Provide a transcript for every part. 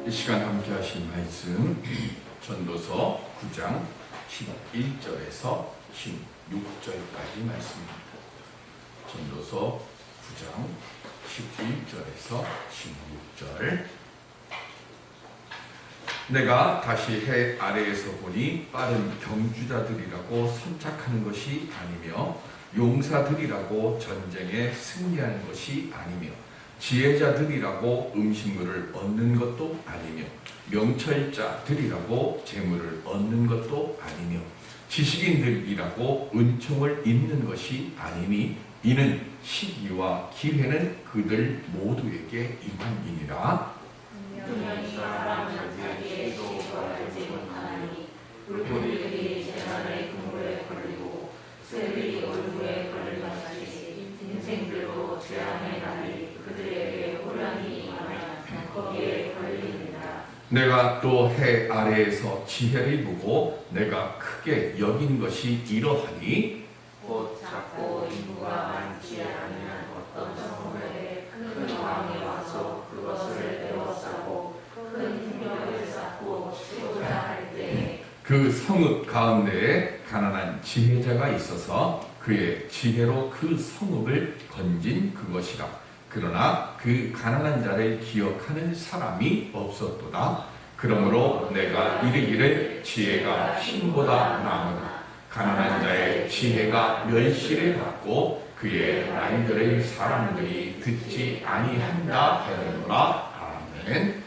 이 시간 함께 하신 말씀 전도서 9장 11절에서 16절까지 말씀입니다. 전도서 9장 11절에서 16절. 내가 다시 해 아래에서 보니 빠른 경주자들이라고 선착하는 것이 아니며 용사들이라고 전쟁에 승리하는 것이 아니며 지혜자들이라고 음식물을 얻는 것도 아니며 명철자들이라고 재물을 얻는 것도 아니며 지식인들이라고 은총을 입는 것이 아니니 이는 시기와 기회는 그들 모두에게 임함이니라. 분명히 사람은 자기의 지혜가 알지 못하나니 물고기들이 재난의 그물에 걸리고 새들이 얼굴에 걸린 같이 인생들도 재앙의 날이 그들에게 호련히 임하면 거기에 걸리니라. 내가 또 해 아래에서 지혜를 보고 내가 크게 여긴 것이 이러하니 곧 작고 인구가 많지 않으면 어떤 성읍에 큰 왕이 와서 그것을 에워싸고 큰 풍력을 쌓고 치고자 할 때에 그 성읍 가운데에 가난한 지혜자가 있어서 그의 지혜로 그 성읍을 건진 그것이라. 그러나 그 가난한 자를 기억하는 사람이 없었도다. 그러므로 내가 이르기를 지혜가 힘보다 나으나 가난한 자의 지혜가 멸시를 받고 그의 말들을 사람들이 듣지 아니한다 하였노라. 아멘.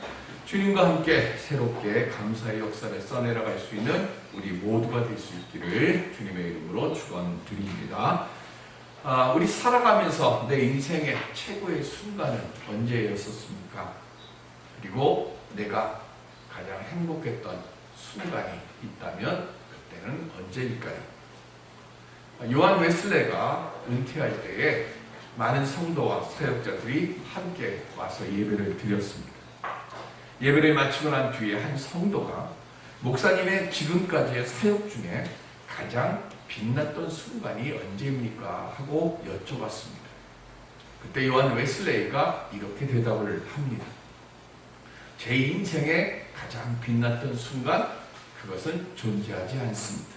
주님과 함께 새롭게 감사의 역사를 써내려갈 수 있는 우리 모두가 될 수 있기를 주님의 이름으로 축원드립니다. 우리 살아가면서 내 인생의 최고의 순간은 언제였었습니까? 그리고 내가 가장 행복했던 순간이 있다면 그때는 언제일까요? 요한 웨슬레가 은퇴할 때에 많은 성도와 사역자들이 함께 와서 예배를 드렸습니다. 예배를 마치고 난 뒤에 한 성도가 목사님의 지금까지의 사역 중에 가장 빛났던 순간이 언제입니까? 하고 여쭤봤습니다. 그때 요한 웨슬레이가 이렇게 대답을 합니다. 제 인생의 가장 빛났던 순간, 그것은 존재하지 않습니다.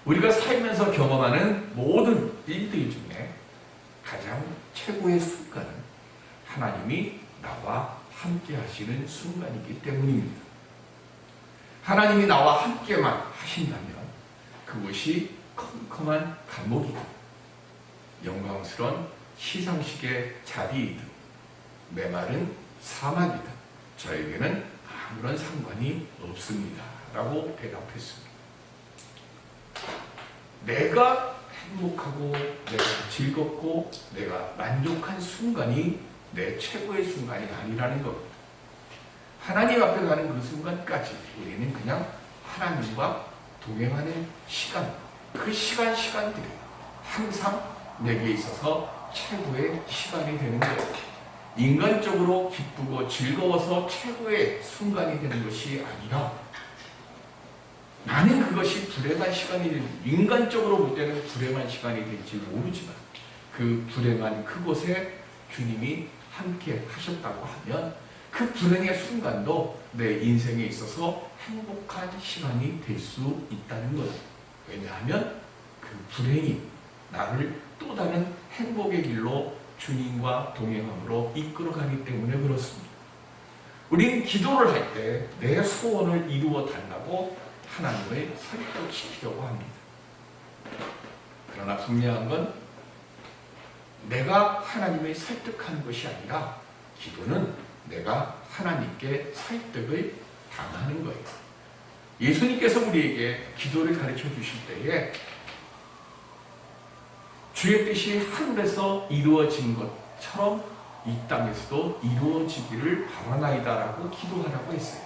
우리가 살면서 경험하는 모든 일들 중에 가장 최고의 순간은 하나님이 나와 함께 하시는 순간이기 때문입니다. 하나님이 나와 함께만 하신다면 그것이 컴컴한 감옥이든 영광스러운 시상식의 자리이든 메마른 사막이든 저에게는 아무런 상관이 없습니다 라고 대답했습니다. 내가 행복하고 내가 즐겁고 내가 만족한 순간이 내 최고의 순간이 아니라는 겁니다. 하나님 앞에 가는 그 순간까지 우리는 그냥 하나님과 동행하는 시간, 그 시간들이 항상 내게 있어서 최고의 시간이 되는 거예요. 인간적으로 기쁘고 즐거워서 최고의 순간이 되는 것이 아니라 나는 그것이 불행한 시간이 될지, 인간적으로 볼 때는 불행한 시간이 될지 모르지만 그 불행한 그곳에 주님이 함께 하셨다고 하면 그 불행의 순간도 내 인생에 있어서 행복한 시간이 될 수 있다는 거예요. 왜냐하면 그 불행이 나를 또 다른 행복의 길로 주님과 동행함으로 이끌어가기 때문에 그렇습니다. 우리는 기도를 할 때 내 소원을 이루어 달라고 하나님을 설득시키려고 합니다. 그러나 분명한 건 내가 하나님을 설득하는 것이 아니라 기도는 내가 하나님께 설득을 당하는 거예요. 예수님께서 우리에게 기도를 가르쳐 주실 때에 주의 뜻이 하늘에서 이루어진 것처럼 이 땅에서도 이루어지기를 바라나이다라고 기도하라고 했어요.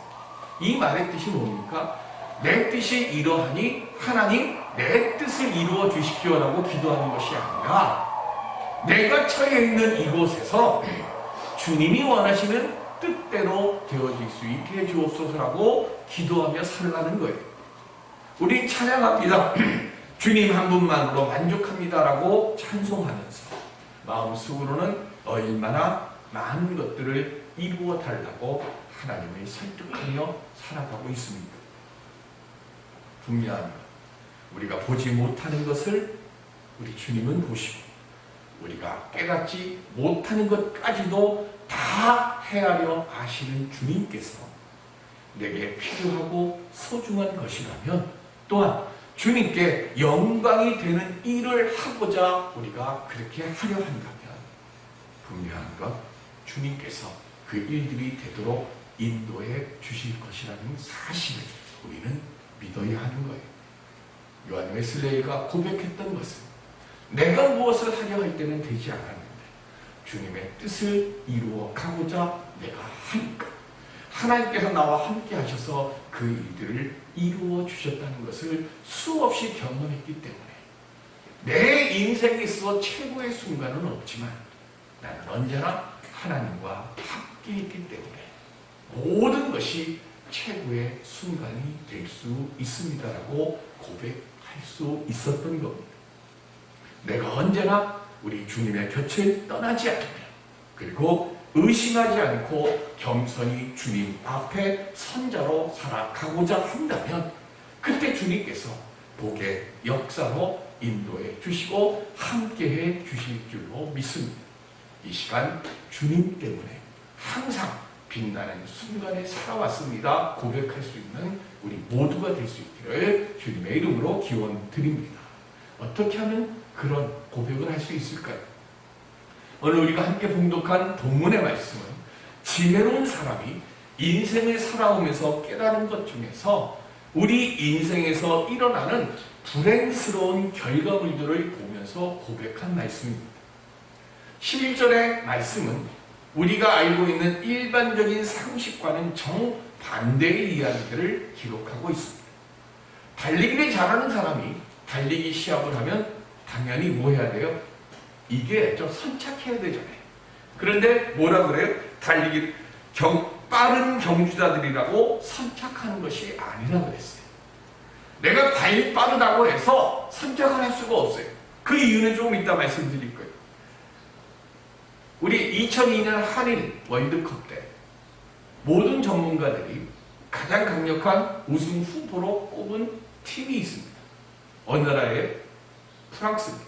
이 말의 뜻이 뭡니까? 내 뜻이 이러하니 하나님 내 뜻을 이루어 주십시오라고 기도하는 것이 아니라 내가 처해 있는 이곳에서 주님이 원하시는 뜻대로 되어질 수 있게 해주옵소서라고 기도하며 살라는 거예요. 우리 찬양합니다. 주님 한 분만으로 만족합니다라고 찬송하면서 마음속으로는 얼마나 많은 것들을 이루어 달라고 하나님을 설득하며 살아가고 있습니다. 분명한 것, 우리가 보지 못하는 것을 우리 주님은 보시고 우리가 깨닫지 못하는 것까지도 다 헤아려 아시는 주님께서 내게 필요하고 소중한 것이라면 또한 주님께 영광이 되는 일을 하고자 우리가 그렇게 하려 한다면 분명한 것, 주님께서 그 일들이 되도록 인도해 주실 것이라는 사실을 우리는 믿어야 하는 거예요. 요한 웨슬레이가 고백했던 것은 내가 무엇을 하려 할 때는 되지 않았는데 주님의 뜻을 이루어 가고자 내가 하니까 하나님께서 나와 함께 하셔서 그 일들을 이루어 주셨다는 것을 수없이 경험했기 때문에 내 인생에 있어 최고의 순간은 없지만 나는 언제나 하나님과 함께 있기 때문에 모든 것이 최고의 순간이 될 수 있습니다라고 고백할 수 있었던 겁니다. 내가 언제나 우리 주님의 곁을 떠나지 않으며 그리고 의심하지 않고 겸손히 주님 앞에 선자로 살아가고자 한다면 그때 주님께서 복의 역사로 인도해 주시고 함께해 주실 줄로 믿습니다. 이 시간 주님 때문에 항상 빛나는 순간에 살아왔습니다. 고백할 수 있는 우리 모두가 될 수 있기를 주님의 이름으로 기원 드립니다. 어떻게 하면 그런 고백을 할 수 있을까요? 오늘 우리가 함께 봉독한 본문의 말씀은 지혜로운 사람이 인생을 살아오면서 깨달은 것 중에서 우리 인생에서 일어나는 불행스러운 결과물들을 보면서 고백한 말씀입니다. 11절의 말씀은 우리가 알고 있는 일반적인 상식과는 정반대의 이야기들을 기록하고 있습니다. 달리기를 잘하는 사람이 달리기 시합을 하면 당연히 뭐 해야 돼요? 이게 좀 선착해야 되잖아요. 그런데 뭐라 그래요? 빠른 경주자들이라고 선착하는 것이 아니라 그랬어요. 내가 달리 빠르다고 해서 선착을 할 수가 없어요. 그 이유는 조금 이따 말씀드릴 거예요. 우리 2002년 한일 월드컵 때 모든 전문가들이 가장 강력한 우승 후보로 꼽은 팀이 있습니다. 어느 나라에? 프랑스입니다.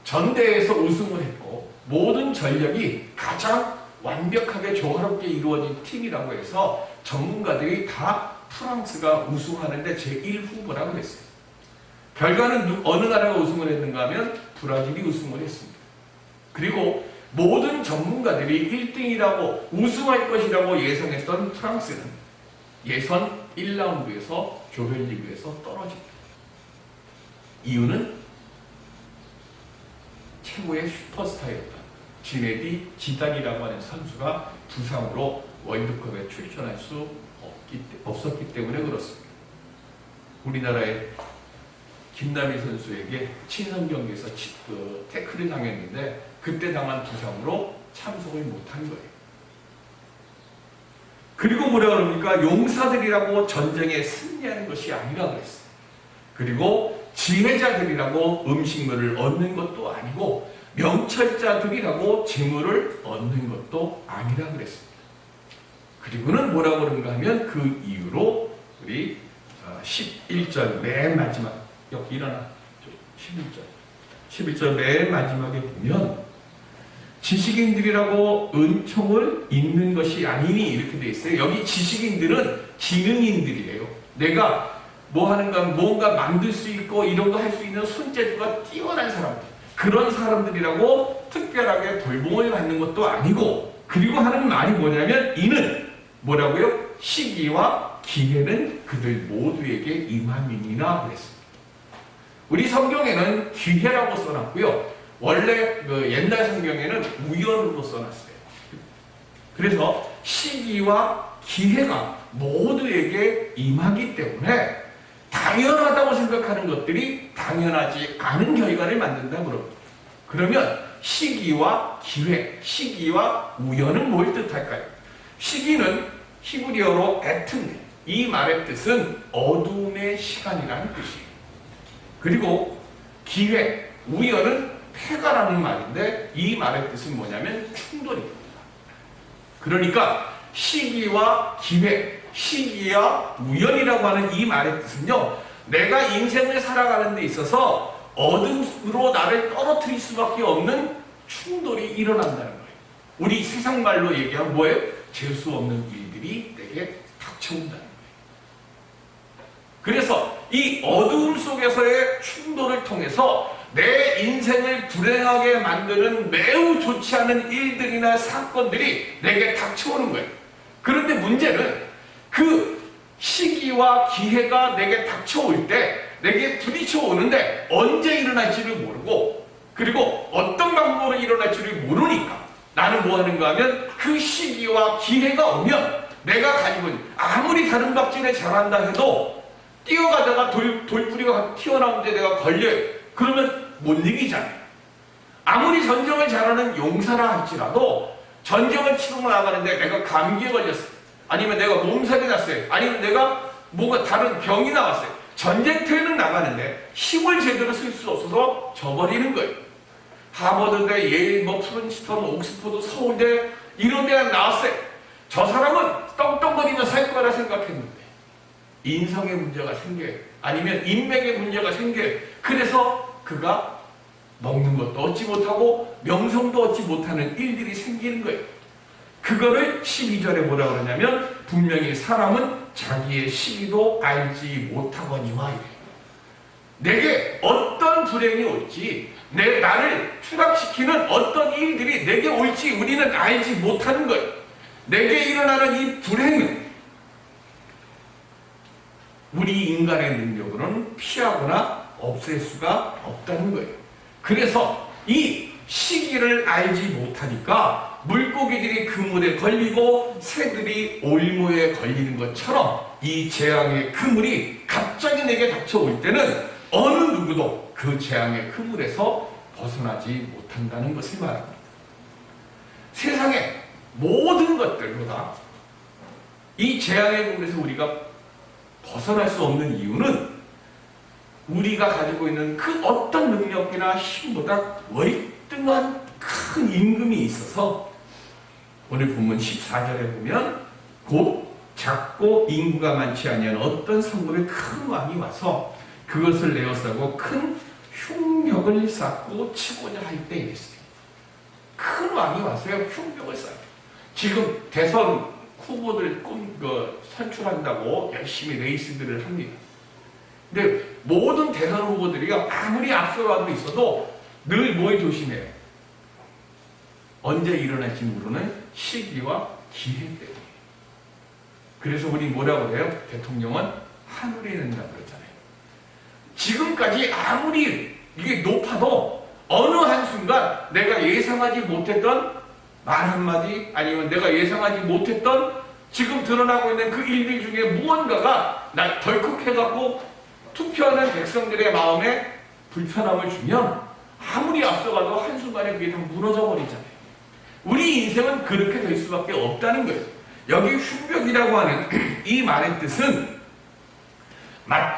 전대에서 우승을 했고 모든 전력이 가장 완벽하게 조화롭게 이루어진 팀이라고 해서 전문가들이 다 프랑스가 우승하는데 제1후보라고 했어요. 결과는 어느 나라가 우승을 했는가 하면 브라질이 우승을 했습니다. 그리고 모든 전문가들이 1등이라고 우승할 것이라고 예상했던 프랑스는 예선 1라운드에서 조별리그에서 떨어집니다. 이유는 최고의 슈퍼스타였던 지네디 지단이라고 하는 선수가 부상으로 월드컵에 출전할 수 없었기 때문에 그렇습니다. 우리나라의 김남희 선수에게 친선 경기에서 태클을 당했는데 그때 당한 부상으로 참석을 못한 거예요. 그리고 뭐라 그럽니까? 용사들이라고 전쟁에 승리하는 것이 아니라 그랬어요. 그리고 지혜자들이라고 음식물을 얻는 것도 아니고 명철자들이라고 재물을 얻는 것도 아니라 그랬습니다. 그리고는 뭐라고 그런가 하면 그 이유로 우리 11절 맨 마지막 여기 일어나 11절 맨 마지막에 보면 지식인들이라고 은총을 입는 것이 아니니 이렇게 돼 있어요. 여기 지식인들은 기능인들이에요. 내가 뭐 하는가 뭔가 만들 수 있고 이런 거 할 수 있는 손재주가 뛰어난 사람들, 그런 사람들이라고 특별하게 돌봄을 받는 것도 아니고, 그리고 하는 말이 뭐냐면 이는 뭐라고요? 시기와 기회는 그들 모두에게 임함이니라 그랬습니다. 우리 성경에는 기회라고 써놨고요. 원래 그 옛날 성경에는 우연으로 써놨어요. 그래서 시기와 기회가 모두에게 임하기 때문에 당연하다고 생각하는 것들이 당연하지 않은 결과를 만든다 그럽니다. 그러면 시기와 기회, 시기와 우연은 뭘 뜻할까요? 시기는 히브리어로 에트네, 이 말의 뜻은 어둠의 시간이라는 뜻이에요. 그리고 기회, 우연은 폐가라는 말인데 이 말의 뜻은 뭐냐면 충돌입니다. 그러니까 시기와 기회, 시기와 우연이라고 하는 이 말의 뜻은요, 내가 인생을 살아가는 데 있어서 어둠으로 나를 떨어뜨릴 수밖에 없는 충돌이 일어난다는 거예요. 우리 세상 말로 얘기하면 뭐예요? 재수 없는 일들이 내게 닥쳐온다는 거예요. 그래서 이 어두움 속에서의 충돌을 통해서 내 인생을 불행하게 만드는 매우 좋지 않은 일들이나 사건들이 내게 닥쳐오는 거예요. 그런데 문제는 그 시기와 기회가 내게 닥쳐올 때, 내게 부딪혀 오는데 언제 일어날지를 모르고, 그리고 어떤 방법으로 일어날지를 모르니까 나는 뭐 하는가 하면, 그 시기와 기회가 오면 내가 가지고 있는, 아무리 다른 박질을 잘한다 해도 뛰어가다가 돌뿌리가 튀어나오는데 내가 걸려요. 그러면 못 이기잖아요. 아무리 전쟁을 잘하는 용사라 할지라도 전쟁을 치르고 나가는데 내가 감기에 걸렸어요. 아니면 내가 몸살이 났어요. 아니면 내가 뭐가 다른 병이 나왔어요. 전쟁터에는 나가는데 힘을 제대로 쓸 수 없어서 져버리는 거예요. 하버드대, 예일, 프린스턴, 옥스퍼드, 서울대 이런 데 나왔어요. 저 사람은 떵떵거리며 살 거라 생각했는데 인성의 문제가 생겨요. 아니면 인맥의 문제가 생겨요. 그래서 그가 먹는 것도 얻지 못하고 명성도 얻지 못하는 일들이 생기는 거예요. 그거를 12절에 뭐라 그러냐면, 분명히 사람은 자기의 시기도 알지 못하거니와 이래요. 내게 어떤 불행이 올지, 나를 추락시키는 어떤 일들이 내게 올지 우리는 알지 못하는 거예요. 내게 일어나는 이 불행은 우리 인간의 능력으로는 피하거나 없앨 수가 없다는 거예요. 그래서 이 시기를 알지 못하니까 물고기들이 그물에 걸리고 새들이 올무에 걸리는 것처럼 이 재앙의 그물이 갑자기 내게 닥쳐올 때는 어느 누구도 그 재앙의 그물에서 벗어나지 못한다는 것을 말합니다. 세상의 모든 것들보다 이 재앙의 그물에서 우리가 벗어날 수 없는 이유는 우리가 가지고 있는 그 어떤 능력이나 힘보다 월등한 큰 임금이 있어서, 오늘 본문 14절에 보면 곧 작고 인구가 많지 아니한 어떤 성읍에 큰 왕이 와서 그것을 내어싸고 큰 흉벽을 쌓고 치고자 할 때 이랬어요. 큰 왕이 왔어요. 흉벽을 쌓고. 지금 대선 후보들 선출한다고 열심히 레이스들을 합니다. 근데 모든 대선 후보들이요, 아무리 앞서가고 있어도 늘 뭘 조심해요? 언제 일어날지 모르는 시기와 기회 때문에. 그래서 우리 뭐라고 해요? 대통령은 하늘에 있는다 그러잖아요. 지금까지 아무리 이게 높아도 어느 한순간 내가 예상하지 못했던 말 한마디, 아니면 내가 예상하지 못했던 지금 드러나고 있는 그 일들 중에 무언가가 날 덜컥해갖고 투표하는 백성들의 마음에 불편함을 주면 아무리 앞서가도 한순간에 그게 다 무너져 버리잖아요. 우리 인생은 그렇게 될 수밖에 없다는 거예요. 여기 흉벽이라고 하는 이 말의 뜻은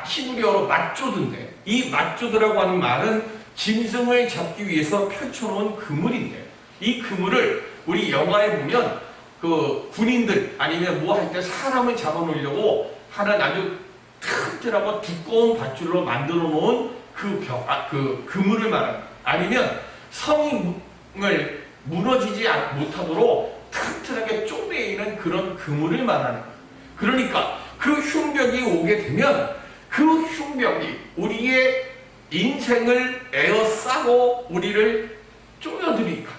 히브리어로 맞조드인데, 이 맞조드라고 하는 말은 짐승을 잡기 위해서 펼쳐놓은 그물인데, 이 그물을 우리 영화에 보면 그 군인들 아니면 뭐 할 때 사람을 잡아놓으려고 하는 아주 튼튼하고 두꺼운 밧줄로 만들어 놓은 그 그물을 말합니다. 아니면 성을 무너지지 못하도록 튼튼하게 쪼매이는 그런 그물을 말하는 거예요. 그러니까 그 흉벽이 오게 되면 그 흉벽이 우리의 인생을 에워싸고 우리를 쪼여드리니까,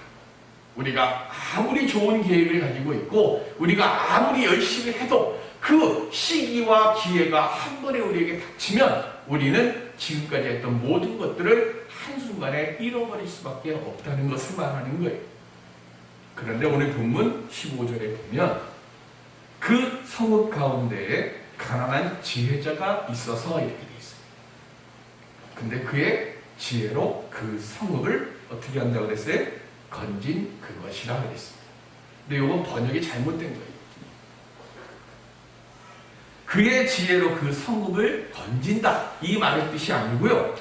우리가 아무리 좋은 계획을 가지고 있고 우리가 아무리 열심히 해도 그 시기와 기회가 한 번에 우리에게 닥치면 우리는 지금까지 했던 모든 것들을 한순간에 잃어버릴 수밖에 없다는 것을 말하는 거예요. 그런데 오늘 본문 15절에 보면 그 성읍 가운데에 가난한 지혜자가 있어서 이렇게 돼 있어요. 근데 그의 지혜로 그 성읍을 어떻게 한다고 그랬어요? 건진 그것이라 그랬습니다. 근데 이건 번역이 잘못된 거예요. 그의 지혜로 그 성읍을 건진다, 이 말의 뜻이 아니고요,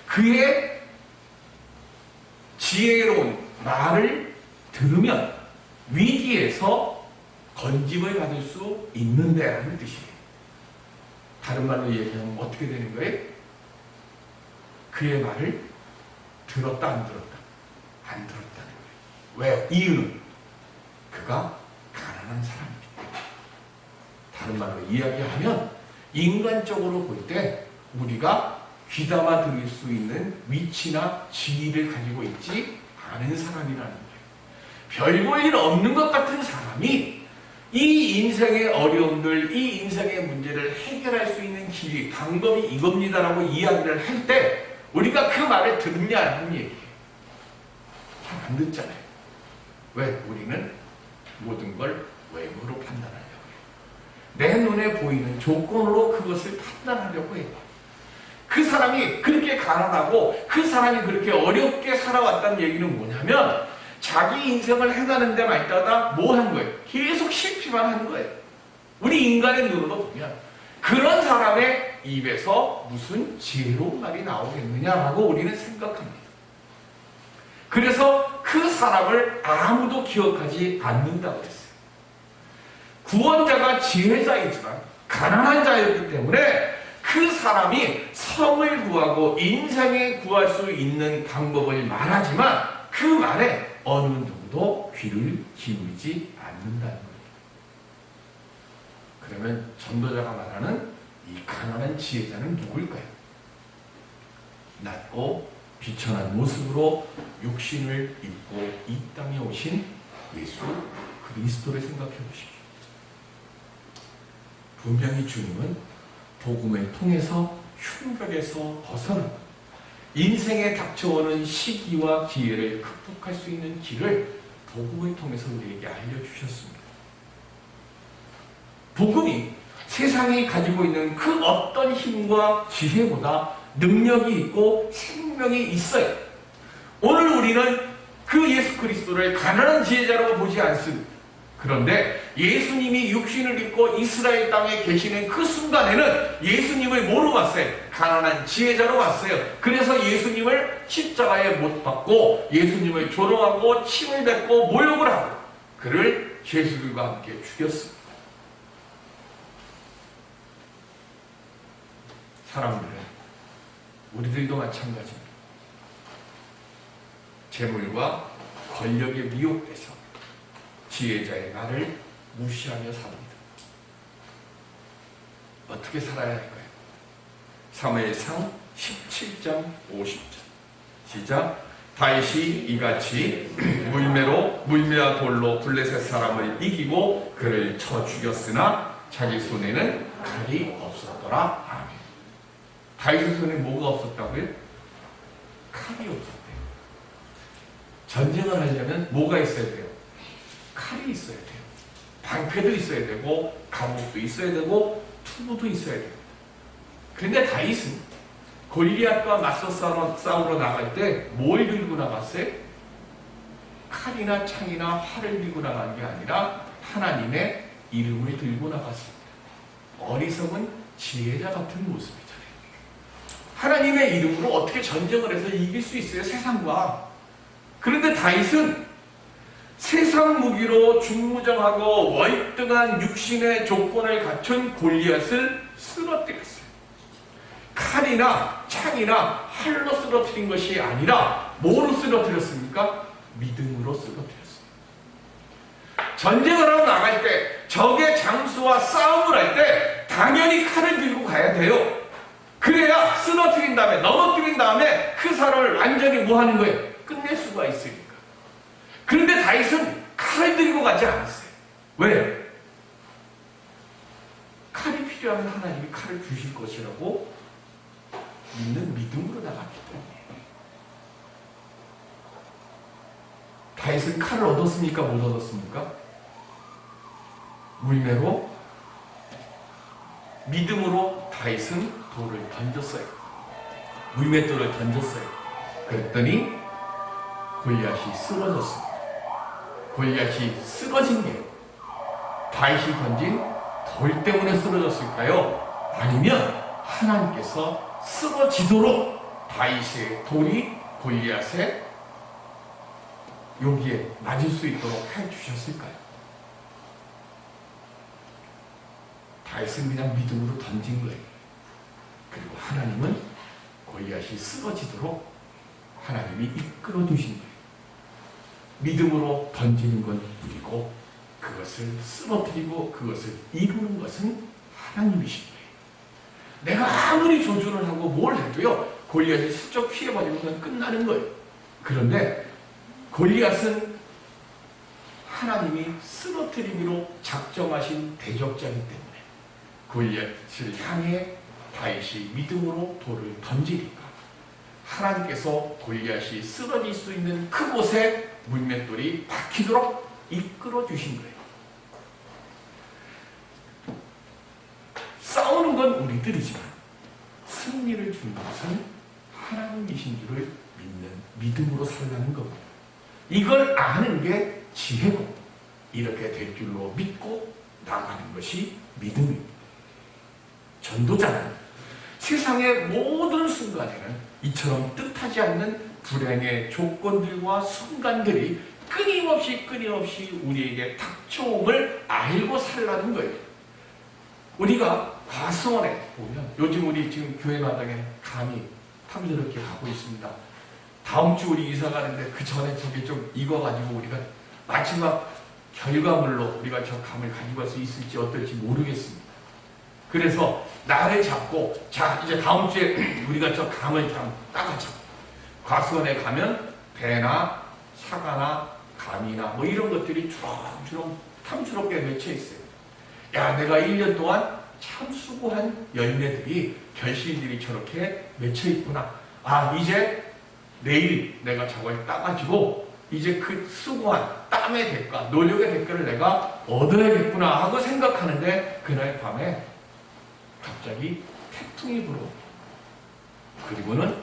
그의 지혜로운 말을 들으면 위기에서 건짐을 받을 수 있는데 라는 뜻이에요. 다른 말로 얘기하면 어떻게 되는 거예요? 그의 말을 들었다 안 들었다? 안 들었다는 거예요. 왜? 이유는 그가 가난한 사람이기 때문에. 다른 말로 이야기하면 인간적으로 볼 때 우리가 귀담아 들을 수 있는 위치나 지위를 가지고 있지 않은 사람이라는 거예요. 별 볼 일 없는 것 같은 사람이 이 인생의 어려움들, 이 인생의 문제를 해결할 수 있는 길이, 방법이 이겁니다라고 이야기를 할 때 우리가 그 말을 듣냐는 얘기예요. 잘 안 듣잖아요. 왜? 우리는 모든 걸 외모로 판단하려고 해요. 내 눈에 보이는 조건으로 그것을 판단하려고 해요. 그 사람이 그렇게 가난하고 그 사람이 그렇게 어렵게 살아왔다는 얘기는 뭐냐면 자기 인생을 해가는 데 말따다 뭐 한 거예요? 계속 실패만 하는 거예요. 우리 인간의 눈으로 보면 그런 사람의 입에서 무슨 지혜로운 말이 나오겠느냐라고 우리는 생각합니다. 그래서 그 사람을 아무도 기억하지 않는다고 했어요. 구원자가 지혜자이지만 가난한 자였기 때문에 그 사람이 성을 구하고 인생에 구할 수 있는 방법을 말하지만 그 말에 어느 누구도 귀를 기울이지 않는다는 거예요. 그러면 전도자가 말하는 이 가난한 지혜자는 누굴까요? 낮고 비천한 모습으로 육신을 입고 이 땅에 오신 예수 그리스도를 생각해 보십시오. 분명히 주님은 복음을 통해서 흉벽에서 벗어나고 인생에 닥쳐오는 시기와 기회를 극복할 수 있는 길을 복음을 통해서 우리에게 알려주셨습니다. 복음이 세상이 가지고 있는 그 어떤 힘과 지혜보다 능력이 있고 생명이 있어요. 오늘 우리는 그 예수 그리스도를 가난한 지혜자라고 보지 않습니다. 그런데 예수님이 육신을 입고 이스라엘 땅에 계시는 그 순간에는 예수님을 뭐로 봤어요? 가난한 지혜자로 봤어요. 그래서 예수님을 십자가에 못 박고 예수님을 조롱하고 침을 뱉고 모욕을 하고 그를 죄수들과 함께 죽였습니다. 사람들은 우리들도 마찬가지입니다. 재물과 권력에 미혹돼서 지혜자의 말을 무시하며 삽니다. 어떻게 살아야 할까요? 사무엘상 17장 50절 시작. 다윗이 이같이 물매와 돌로 블레셋 사람을 이기고 그를 쳐 죽였으나 자기 손에는 칼이 없었더라. 아멘. 다윗의 손에 뭐가 없었다고요? 칼이 없었대요. 전쟁을 하려면 뭐가 있어야 돼요? 칼이 있어야 돼요. 방패도 있어야 되고 감옥도 있어야 되고 투구도 있어야 됩니다. 그런데 다윗은 골리앗과 맞서 싸우러 나갈 때 뭘 들고 나갔어요? 칼이나 창이나 활을 들고 나간 게 아니라 하나님의 이름을 들고 나갔습니다. 어리석은 지혜자 같은 모습이잖아요. 하나님의 이름으로 어떻게 전쟁을 해서 이길 수 있어요? 세상과. 그런데 다윗은 세상 무기로 중무정하고 월등한 육신의 조건을 갖춘 골리앗을 쓰러뜨렸어요. 칼이나 창이나 활로 쓰러뜨린 것이 아니라 뭐로 쓰러뜨렸습니까? 믿음으로 쓰러뜨렸습니다. 전쟁을 하러 나갈 때 적의 장수와 싸움을 할 때 당연히 칼을 들고 가야 돼요. 그래야 쓰러뜨린 다음에 넘어뜨린 다음에 그 사람을 완전히 뭐 하는 거예요? 끝낼 수가 있으니까. 그런데 다윗은 칼을 들고 가지 않았어요. 왜? 칼이 필요하면 하나님이 칼을 주실 것이라고 믿는 믿음으로 나갔기 때문에. 다윗은 칼을 얻었습니까? 못 얻었습니까? 물매로 믿음으로 다윗은 돌을 던졌어요. 물맷돌을 던졌어요. 그랬더니 골리앗이 쓰러졌습니다. 골리앗이 쓰러진 게 다윗이 던진 돌 때문에 쓰러졌을까요? 아니면 하나님께서 쓰러지도록 다윗의 돌이 골리앗의 여기에 맞을 수 있도록 해주셨을까요? 다윗은 그냥 믿음으로 던진 거예요. 그리고 하나님은 골리앗이 쓰러지도록 하나님이 이끌어 주신 거예요. 믿음으로 던지는 건 우리고 그것을 쓰러뜨리고 그것을 이루는 것은 하나님이신 거예요. 내가 아무리 조준을 하고 뭘 해도요, 골리앗이 슬쩍 피해버리면 끝나는 거예요. 그런데 골리앗은 하나님이 쓰러뜨리기로 작정하신 대적자이기 때문에 골리앗을 향해 다윗이 믿음으로 돌을 던지니까 하나님께서 골리앗이 쓰러질 수 있는 그곳에 물맷돌이 박히도록 이끌어 주신 거예요. 싸우는 건 우리들이지만 승리를 주는 것은 하나님이신 줄을 믿는 믿음으로 살라는 겁니다. 이걸 아는 게 지혜고 이렇게 될 줄로 믿고 나가는 것이 믿음입니다. 전도자는 세상의 모든 순간에는 이처럼 뜻하지 않는 불행의 조건들과 순간들이 끊임없이 우리에게 닥쳐옴을 알고 살라는 거예요. 우리가 과수원에 보면 요즘 우리 지금 교회 마당에 감이 탐스럽게 가고 있습니다. 다음 주 우리 이사 가는데 그 전에 저게 좀 익어가지고 우리가 마지막 결과물로 우리가 저 감을 가지고 갈 수 있을지 어떨지 모르겠습니다. 그래서 날을 잡고 자 이제 다음 주에 우리가 저 감을 좀 따가자. 과수원에 가면 배나 사과나 감이나 뭐 이런 것들이 주렁주렁 탐스럽게 맺혀 있어요. 야, 내가 1년 동안 참 수고한 열매들이 결실들이 저렇게 맺혀 있구나. 아, 이제 내일 내가 저걸 따가지고 이제 그 수고한 땀의 대가, 노력의 대가를 내가 얻어야겠구나 하고 생각하는데 그날 밤에 갑자기 태풍이 불어옵니다. 그리고는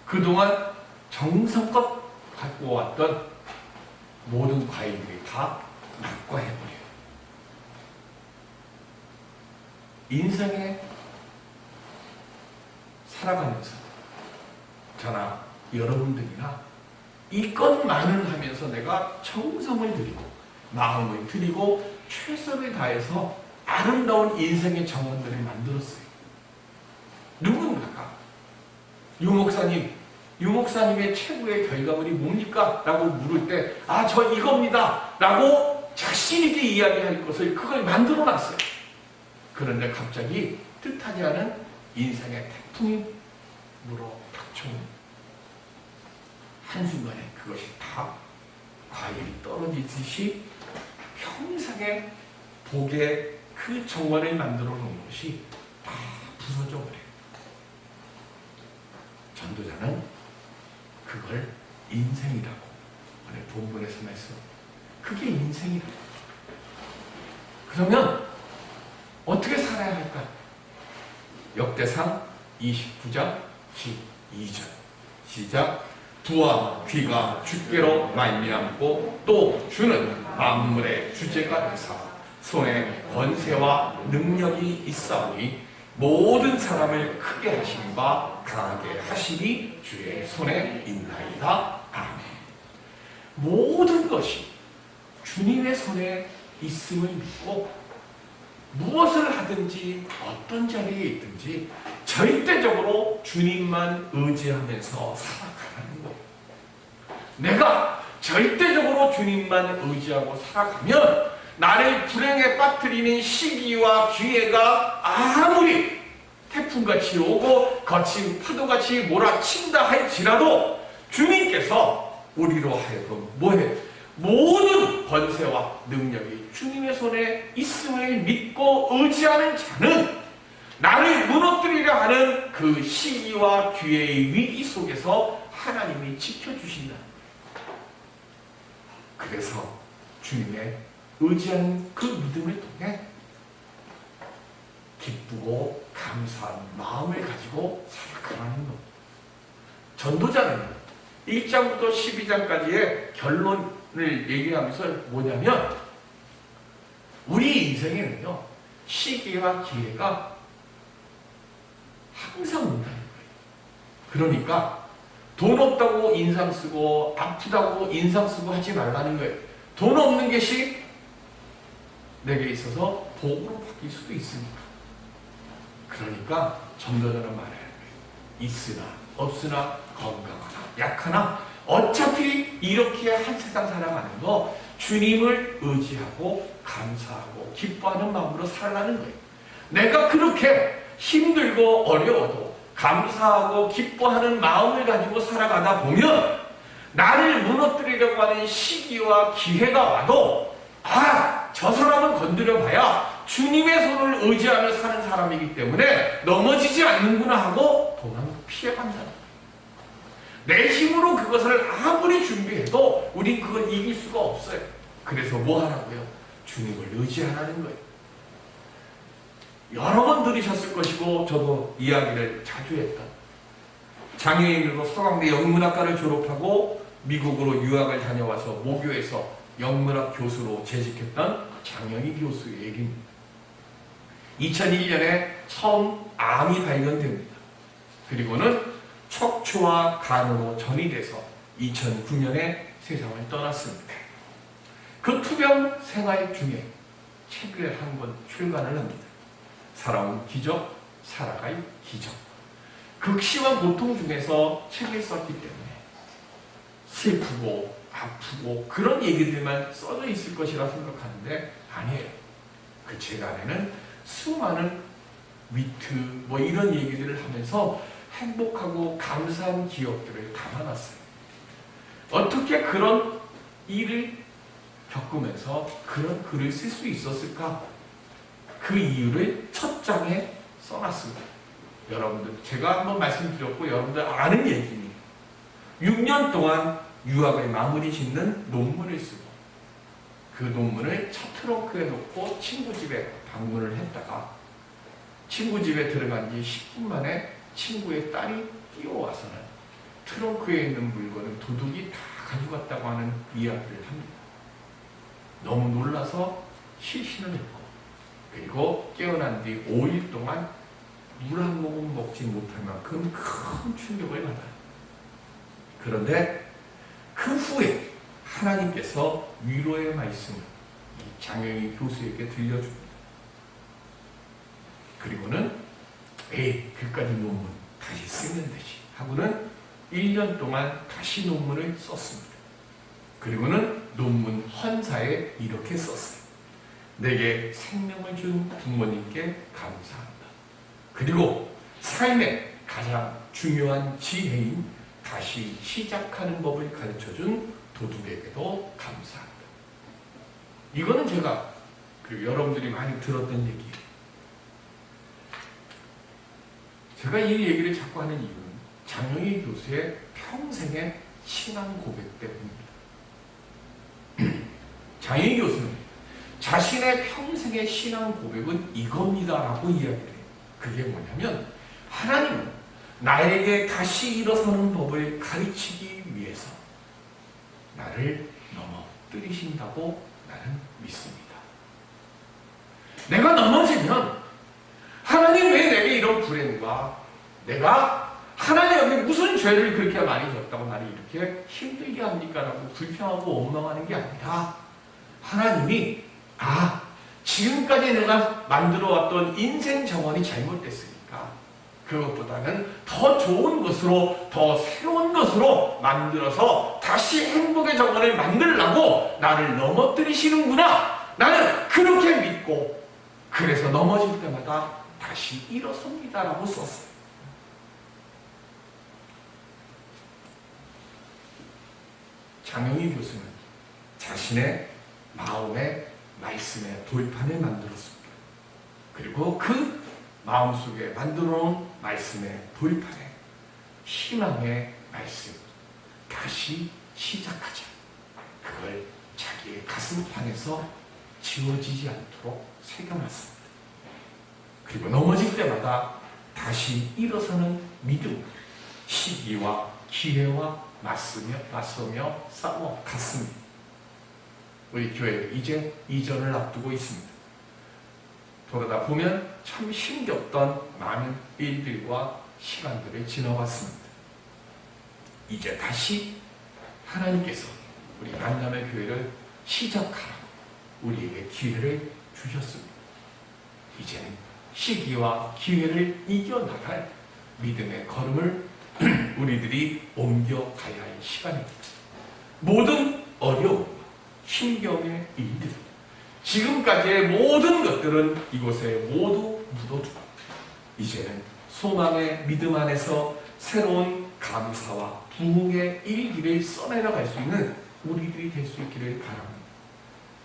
그동안 정성껏 갖고 왔던 모든 과일들이 다 낙과해버려요. 인생에 살아가면서 저나 여러분들이나 이것만을 하면서 내가 정성을 들이고 마음을 들이고 최선을 다해서 아름다운 인생의 정원들을 만들었어요. 누군가가 유 목사님의 최고의 결과물이 뭡니까? 라고 물을 때 아, 저 이겁니다 라고 자신있게 이야기할 것을 그걸 만들어 놨어요. 그런데 갑자기 뜻하지 않은 인생의 태풍이 물어 닥쳐오는 한순간에 그것이 다 과일이 떨어지듯이 평생의 복의 그 정원을 만들어 놓은 것이 다 부서져 버려요. 전도자는 그걸 인생이라고 오늘 본문에서 말씀. 그게 인생이라고. 그러면 어떻게 살아야 할까? 역대상 29장 12절 시작. 두와 귀가 주께로 말미암고 또 주는 만물의 주제가 되사 손에 권세와 능력이 있사오니 모든 사람을 크게 하심과 강하게 하심이 주의 손에 있나이다. 아멘. 모든 것이 주님의 손에 있음을 믿고 무엇을 하든지 어떤 자리에 있든지 절대적으로 주님만 의지하면서 살아가는 것. 내가 절대적으로 주님만 의지하고 살아가면 나를 불행에 빠뜨리는 시기와 기회가 아무리 태풍같이 오고 거친 파도같이 몰아친다 할지라도 주님께서 우리로 하여금 뭐해? 모든 권세와 능력이 주님의 손에 있음을 믿고 의지하는 자는 나를 무너뜨리려 하는 그 시기와 기회의 위기 속에서 하나님이 지켜주신다. 그래서 주님의 의지하는 그 믿음을 통해 기쁘고 감사한 마음을 가지고 살아가는 것. 전도자는 1장부터 12장까지의 결론을 얘기하면서 뭐냐면 우리 인생에는요 시기와 기회가 항상 온다는 거예요. 그러니까 돈 없다고 인상 쓰고 아프다고 인상 쓰고 하지 말라는 거예요. 돈 없는 것이 내게 있어서 복으로 바뀔 수도 있으니까. 그러니까 전도자는 말해야 돼요. 있으나 없으나 건강하나 약하나 어차피 이렇게 한 세상 살아가는 거 주님을 의지하고 감사하고 기뻐하는 마음으로 살라는 거예요. 내가 그렇게 힘들고 어려워도 감사하고 기뻐하는 마음을 가지고 살아가다 보면 나를 무너뜨리려고 하는 시기와 기회가 와도 저 사람은 건드려봐야 주님의 손을 의지하며 사는 사람이기 때문에 넘어지지 않는구나 하고 도망 피해간다. 내 힘으로 그것을 아무리 준비해도 우린 그걸 이길 수가 없어요. 그래서 뭐 하라고요? 주님을 의지하라는 거예요. 여러 번 들으셨을 것이고 저도 이야기를 자주 했다. 장애인으로 서강대 영문학과를 졸업하고 미국으로 유학을 다녀와서 모교에서 영문학 교수로 재직했던 장영희 교수의 얘기입니다. 2001년에 처음 암이 발견됩니다. 그리고는 척추와 간으로 전이 돼서 2009년에 세상을 떠났습니다. 그 투병 생활 중에 책을 한 권 출간을 합니다. 살아온 기적, 살아갈 기적. 극심한 고통 중에서 책을 썼기 때문에 슬프고 아프고 그런 얘기들만 써져 있을 것이라 생각하는데 아니에요. 그 책 안에는 수많은 위트 뭐 이런 얘기들을 하면서 행복하고 감사한 기억들을 담아놨어요. 어떻게 그런 일을 겪으면서 그런 글을 쓸 수 있었을까? 그 이유를 첫 장에 써놨습니다. 여러분들 제가 한번 말씀드렸고 여러분들 아는 얘기입니다. 6년 동안 유학을 마무리 짓는 논문을 쓰고 그 논문을 차 트렁크에 놓고 친구 집에 방문을 했다가 친구 집에 들어간 지 10분 만에 친구의 딸이 뛰어와서는 트렁크에 있는 물건을 도둑이 다 가져갔다고 하는 이야기를 합니다. 너무 놀라서 실신을 했고 그리고 깨어난 뒤 5일 동안 물 한 모금 먹지 못할 만큼 큰 충격을 받아요. 그런데 그 후에 하나님께서 위로의 말씀을 이 장영희 교수에게 들려줍니다. 그리고는 그까지 논문 다시 쓰면 되지 하고는 1년 동안 다시 논문을 썼습니다. 그리고는 논문 헌사에 이렇게 썼어요. 내게 생명을 준 부모님께 감사합니다. 그리고 삶의 가장 중요한 지혜인 다시 시작하는 법을 가르쳐준 도둑에게도 감사합니다. 이거는 제가 여러분들이 많이 들었던 얘기예요. 제가 이 얘기를 자꾸 하는 이유는 장영희 교수의 평생의 신앙 고백 때문입니다. 장영희 교수는 자신의 평생의 신앙 고백은 이겁니다라고 이야기를 해요. 그게 뭐냐면 하나님은 나에게 다시 일어서는 법을 가르치기 위해서 나를 넘어뜨리신다고 나는 믿습니다. 내가 넘어지면 하나님 왜 내게 이런 불행과 내가 하나님 앞에 무슨 죄를 그렇게 많이 졌다고 나를 이렇게 힘들게 합니까? 라고 불평하고 원망하는 게 아니라 하나님이 지금까지 내가 만들어왔던 인생 정원이 잘못됐으니까 그것보다는 더 좋은 것으로 더 새로운 것으로 만들어서 다시 행복의 정원을 만들려고 나를 넘어뜨리시는구나. 나는 그렇게 믿고 그래서 넘어질 때마다 다시 일어섭니다라고 썼어요. 장영희 교수는 자신의 마음의 말씀의 돌판을 만들었습니다. 그리고 그 마음속에 만들어놓은 말씀의 돌판에 희망의 말씀, 다시 시작하자. 그걸 자기의 가슴판에서 지워지지 않도록 새겨놨습니다. 그리고 넘어질 때마다 다시 일어서는 믿음, 시기와 기회와 맞서며 싸워갔습니다. 우리 교회 이제 이전을 앞두고 있습니다. 돌아다 보면 참 힘겹던 많은 일들과 시간들을 지나왔습니다. 이제 다시 하나님께서 우리 만남의 교회를 시작하라고 우리에게 기회를 주셨습니다. 이제는 시기와 기회를 이겨나갈 믿음의 걸음을 우리들이 옮겨가야 할 시간입니다. 모든 어려움, 힘겨움의 일들, 지금까지의 모든 것들은 이곳에 모두 묻어두고 이제는 소망의 믿음 안에서 새로운 감사와 부흥의 일기를 써내려갈 수 있는 우리들이 될 수 있기를 바랍니다.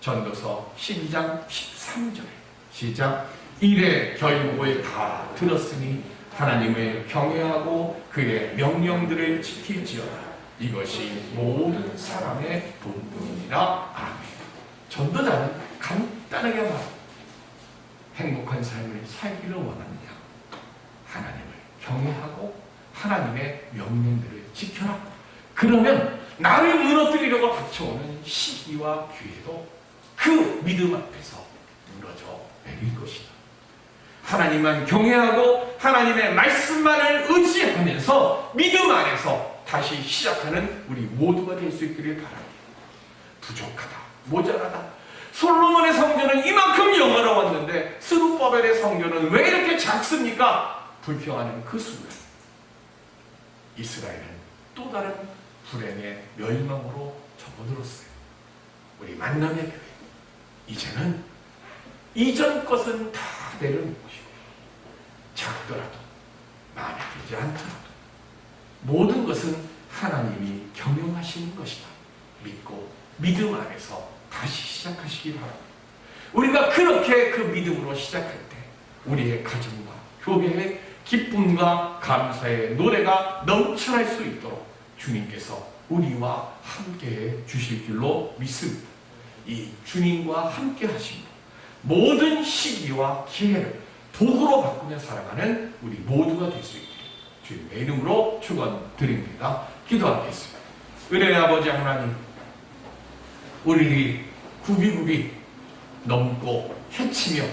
전도서 12장 13절에 시작. 이래 결국을 다 들었으니 하나님을 경외하고 그의 명령들을 지킬지어다. 이것이 모든 사람의 본분이라. 아멘. 전도자는 간단하게 말합니다. 행복한 삶을 살기를 원하느냐? 하나님을 경외하고 하나님의 명령들을 지켜라. 그러면 나를 무너뜨리려고 닥쳐오는 시기와 기회도 그 믿음 앞에서 무너져 내릴 것이다. 하나님만 경외하고 하나님의 말씀만을 의지하면서 믿음 안에서 다시 시작하는 우리 모두가 될 수 있기를 바랍니다. 부족하다, 모자라다. 솔로몬의 성전은 이만큼 영화로웠는데 스룹바벨의 성전은 왜 이렇게 작습니까? 불평하는 그 순간 이스라엘은 또 다른 불행의 멸망으로 접어들었어요. 우리 만남의 교회, 이제는 이전 것은 다 내려놓으시고 작더라도 마음에 들지 않더라도 모든 것은 하나님이 경영하시는 것이다 믿고 믿음 안에서 다시 시작하시기 바랍니다. 우리가 그렇게 그 믿음으로 시작할 때 우리의 가정과 교회의 기쁨과 감사의 노래가 넘쳐날 수 있도록 주님께서 우리와 함께해 주실 줄로 믿습니다. 이 주님과 함께 하심으로 모든 시기와 기회를 도구로 바꾸며 살아가는 우리 모두가 될 수 있기를 주님의 이름으로 축원드립니다. 기도하겠습니다. 은혜의 아버지 하나님, 우리들이 굽이굽이 넘고 헤치며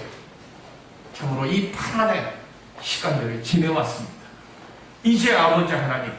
참으로 이 파란의 시간들을 지내왔습니다. 이제 아버지 하나님,